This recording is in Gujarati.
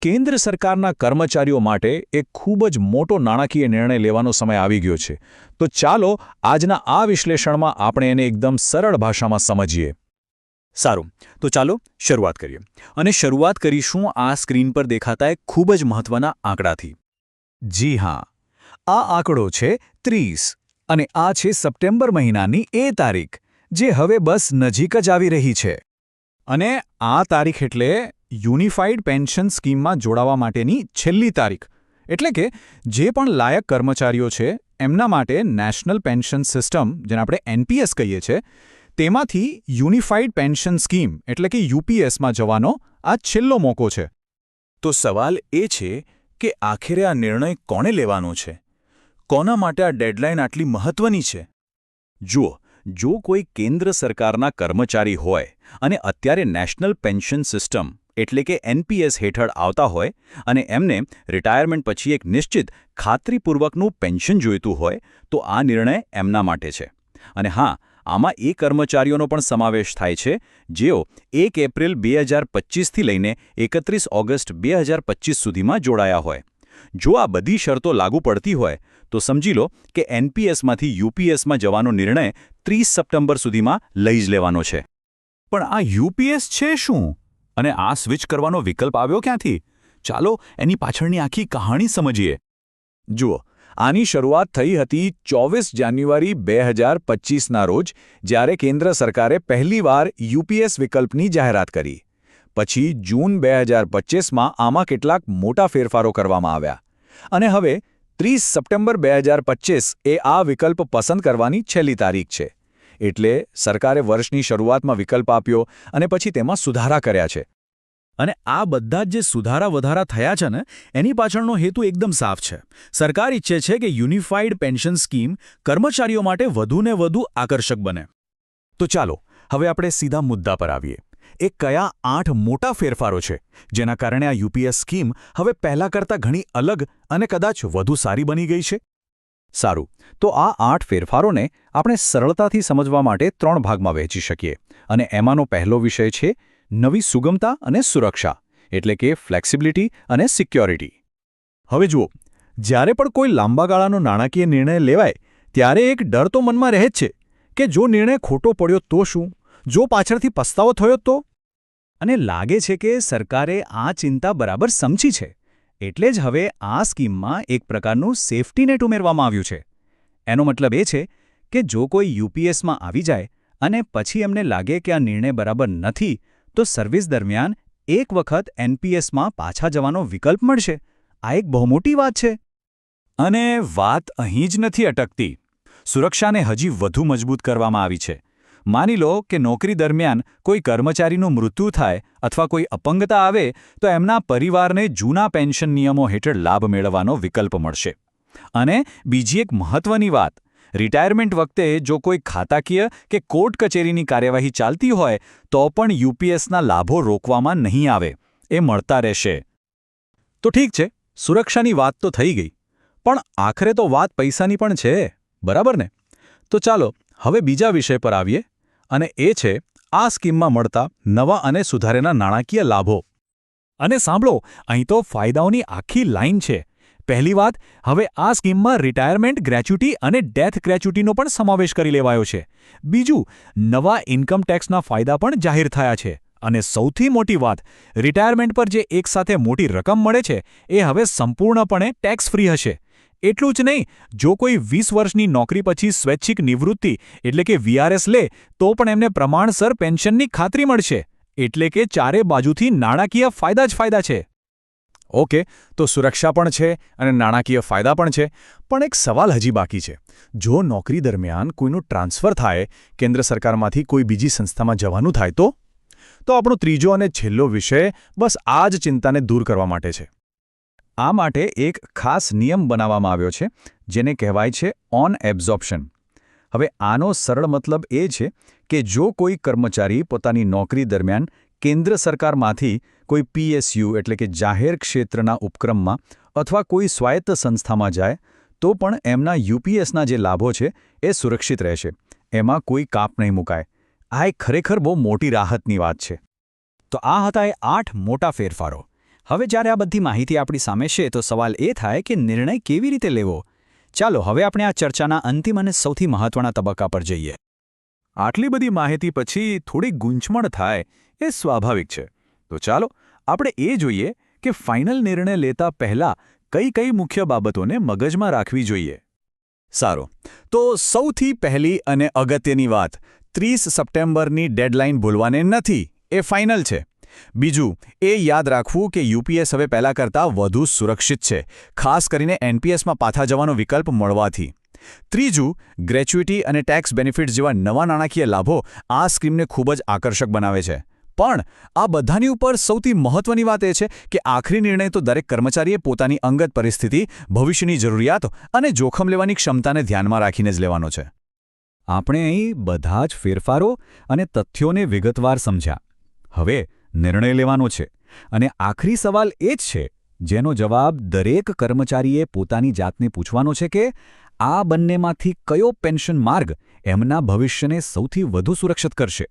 કેન્દ્ર સરકારના કર્મચારીઓ માટે એક ખૂબ જ મોટો નાણાકીય નિર્ણય લેવાનો સમય આવી ગયો છે. તો ચાલો આજના આ વિશ્લેષણમાં આપણે એને એકદમ સરળ ભાષામાં સમજીએ. સારું, તો ચાલો શરૂઆત કરીએ. અને શરૂઆત કરીશું આ સ્ક્રીન પર દેખાતા એક ખૂબ જ મહત્વના આંકડાથી. જી હા, આ આંકડો છે 30 અને આ છે સપ્ટેમ્બર મહિનાની એ તારીખ, જે હવે બસ નજીક જ આવી રહી છે. અને આ તારીખ એટલે યુનિફાઈડ પેન્શન સ્કીમમાં જોડાવા માટેની છેલ્લી તારીખ. એટલે કે જે પણ લાયક કર્મચારીઓ છે એમના માટે નેશનલ પેન્શન સિસ્ટમ, જેને આપણે એનપીએસ કહીએ છીએ, તેમાંથી યુનિફાઈડ પેન્શન સ્કીમ એટલે કે યુપીએસમાં જવાનો આ છેલ્લો મોકો છે. તો સવાલ એ છે કે આખરે આ નિર્ણય કોણે લેવાનો છે? કોના માટે આ ડેડલાઇન આટલી મહત્વની છે? જુઓ, જો કોઈ કેન્દ્ર સરકારના કર્મચારી હોય અને અત્યારે નેશનલ પેન્શન સિસ્ટમ એટલે કે એનપીએસ હેઠળ આવતા હોય અને એમને રિટાયરમેન્ટ પછી એક નિશ્ચિત ખાતરીપૂર્વકનું પેન્શન જોઈતું હોય, તો આ નિર્ણય એમના માટે છે. અને હા, આમાં એ કર્મચારીઓનો પણ સમાવેશ થાય છે જેઓ 1 એપ્રિલ 2025થી લઈને 31 ઓગસ્ટ 2025 સુધીમાં જોડાયા હોય. જો આ બધી શરતો લાગુ પડતી હોય તો સમજી લો કે એનપીએસમાંથી યુપીએસમાં જવાનો નિર્ણય 30 સપ્ટેમ્બર સુધીમાં લઈ જ લેવાનો છે. પણ આ યુપીએસ છે શું? અને આ સ્વિચ કરવાનો વિકલ્પ આવ્યો ક્યાંથી? ચાલો એની પાછળની આખી કહાણી સમજીએ. જુઓ, આની શરૂઆત થઈ હતી 24 જાન્યુઆરી 2025ના રોજ, જ્યારે કેન્દ્ર સરકારે પહેલીવાર યુપીએસ વિકલ્પની જાહેરાત કરી. પછી જૂન 2025માં આમાં કેટલાક મોટા ફેરફારો કરવામાં આવ્યા. અને હવે 30 સપ્ટેમ્બર 2025 એ આ વિકલ્પ પસંદ કરવાની છેલ્લી તારીખ છે. એટલે સરકારે વર્ષની શરૂઆતમાં વિકલ્પ આપ્યો અને પછી તેમાં સુધારા કર્યા છે. અને આ બધા જે સુધારા વધારા થયા છે ને, એની પાછળનો હેતુ એકદમ સાફ છે. સરકાર ઈચ્છે છે કે યુનિફાઈડ પેન્શન સ્કીમ કર્મચારીઓ માટે વધુને વધુ આકર્ષક બને. તો ચાલો હવે આપણે સીધા મુદ્દા પર આવીએ. એ કયા 8 મોટા ફેરફારો છે જેના કારણે આ યુપીએસ સ્કીમ હવે પહેલા કરતાં ઘણી અલગ અને કદાચ વધુ સારી બની ગઈ છે? સારું, તો આ 8 ફેરફારોને આપણે સરળતાથી સમજવા માટે 3 ભાગમાં વહેંચી શકીએ. અને એમાંનો પહેલો વિષય છે નવી સુગમતા અને સુરક્ષા, એટલે કે ફ્લેક્સિબિલિટી અને સિક્યોરિટી. હવે જુઓ, જ્યારે પણ કોઈ લાંબા ગાળાનો નાણાકીય નિર્ણય લેવાય ત્યારે એક ડર તો મનમાં રહે જ છે કે જો નિર્ણય ખોટો પડ્યો તો શું? જો પાછળથી પસ્તાવો થયો તો? અને લાગે છે કે સરકારે આ ચિંતા બરાબર સમજી છે. એટલે જ હવે આ સ્કીમમાં એક પ્રકારનું સેફ્ટી નેટ ઉમેરવામાં આવ્યું છે. એનો મતલબ એ છે કે જો કોઈ યુપીએસમાં આવી જાય અને પછી એમને લાગે કે આ નિર્ણય બરાબર નથી, તો સર્વિસ દરમિયાન એક વખત એનપીએસમાં પાછા જવાનો વિકલ્પ મળશે. આ એક બહુ મોટી વાત છે. અને વાત અહીં જ નથી અટકતી. સુરક્ષાને હજી વધુ મજબૂત કરવામાં આવી છે. માની લો કે નોકરી દરમિયાન કોઈ કર્મચારીનું મૃત્યુ થાય અથવા કોઈ અપંગતા આવે તો એમના પરિવારને જૂના પેન્શન નિયમો હેઠળ લાભ મેળવવાનો વિકલ્પ મળશે. અને બીજી એક મહત્વની વાત, રિટાયરમેન્ટ વખતે જો કોઈ ખાતાકીય કે કોર્ટ કચેરીની કાર્યવાહી ચાલતી હોય તો પણ યુપીએસના લાભો રોકવામાં નહીં આવે, એ મળતા રહેશે. તો ઠીક છે, સુરક્ષાની વાત તો થઈ ગઈ, પણ આખરે તો વાત પૈસાની પણ છે, બરાબર ને? તો ચાલો હવે બીજા વિષય પર આવીએ, અને એ છે આ સ્કીમમાં મળતા નવા અને સુધારેલા નાણાકીય લાભો. અને સાંભળો, અહીં તો ફાયદાઓની આખી લાઈન છે. પહેલી વાત, હવે આ સ્કીમમાં રિટાયરમેન્ટ ગ્રેચ્યુટી અને ડેથ ગ્રેચ્યુટીનો પણ સમાવેશ કરી લેવાયો છે. બીજું, નવા ઇન્કમ ટેક્સના ફાયદા પણ જાહેર થયા છે. અને સૌથી મોટી વાત, રિટાયરમેન્ટ પર જે એકસાથે મોટી રકમ મળે છે એ હવે સંપૂર્ણપણે ટેક્સ ફ્રી હશે. એટલું જ નહીં, જો કોઈ 20 વર્ષની નોકરી પછી સ્વૈચ્છિક નિવૃત્તિ એટલે કે વીઆરએસ લે તો પણ એમને પ્રમાણસર પેન્શનની ખાતરી મળશે. એટલે કે ચારે બાજુથી નાણાકીય ફાયદા જ ફાયદા છે. ઓકે, તો સુરક્ષા પણ છે અને નાણાકીય ફાયદા પણ છે. પણ એક સવાલ હજી બાકી છે. જો નોકરી દરમિયાન કોઈનું ટ્રાન્સફર થાય, કેન્દ્ર સરકારમાંથી કોઈ બીજી સંસ્થામાં જવાનું થાય તો? તો આપણો ત્રીજો અને છેલ્લો વિષય બસ આ જ ચિંતાને દૂર કરવા માટે છે. આ માટે એક ખાસ નિયમ બનાવવામાં આવ્યો છે જેને કહેવાય છે ઓન એબ્ઝોર્પ્શન. હવે આનો સરળ મતલબ એ છે કે જો કોઈ કર્મચારી પોતાની નોકરી દરમિયાન કેન્દ્ર સરકારમાંથી કોઈ પીએસયુ એટલે કે જાહેર ક્ષેત્રના ઉપક્રમમાં અથવા કોઈ સ્વાયત્ત સંસ્થામાં જાય તો પણ એમના યુપીએસના જે લાભો છે એ સુરક્ષિત રહેશે. એમાં કોઈ કાપ નહીં મુકાય. આ એક ખરેખર બહુ મોટી રાહતની વાત છે. તો આ હતા એ 8 મોટા ફેરફારો. હવે જ્યારે આ બધી માહિતી આપણી સામે છે તો સવાલ એ થાય કે નિર્ણય કેવી રીતે લેવો. ચાલો હવે આપણે આ ચર્ચાના અંતિમ અને સૌથી મહત્વના તબક્કા પર જઈએ. આટલી બધી માહિતી પછી થોડી ગૂંચવણ થાય એ સ્વાભાવિક છે. તો ચાલો આપણે એ જોઈએ કે ફાઇનલ નિર્ણય લેતા પહેલા કઈ કઈ મુખ્ય બાબતોને મગજમાં રાખવી જોઈએ. સારું, તો સૌથી પહેલી અને અગત્યની વાત, 30 સપ્ટેમ્બરની ડેડલાઇન ભૂલવાની નથી, એ ફાઇનલ છે. બીજું, એ યાદ રાખવું કે યુપીએસ હવે પહેલાં કરતાં વધુ સુરક્ષિત છે, ખાસ કરીને એનપીએસમાં પાછા જવાનો વિકલ્પ મળવાથી. ત્રીજું, ગ્રેચ્યુઇટી અને ટેક્સ બેનિફિટ્સ જેવા નવા નાણાકીય લાભો આ સ્કીમને ખૂબ જ આકર્ષક બનાવે છે. પણ આ બધાની ઉપર સૌથી મહત્વની વાત એ છે કે આખરી નિર્ણય તો દરેક કર્મચારીએ પોતાની અંગત પરિસ્થિતિ, ભવિષ્યની જરૂરિયાતો અને જોખમ લેવાની ક્ષમતાને ધ્યાનમાં રાખીને જ લેવાનો છે. આપણે અહીં બધા જ ફેરફારો અને તથ્યોને વિગતવાર સમજ્યા. હવે નિર્ણય લેવાનો છે અને આખરી સવાલ એ જ છે જેનો જવાબ દરેક કર્મચારીએ પોતાની જાતને પૂછવાનો છે કે આ બંનેમાંથી કયો પેન્શન માર્ગ એમના ભવિષ્યને સૌથી વધુ સુરક્ષિત કરશે.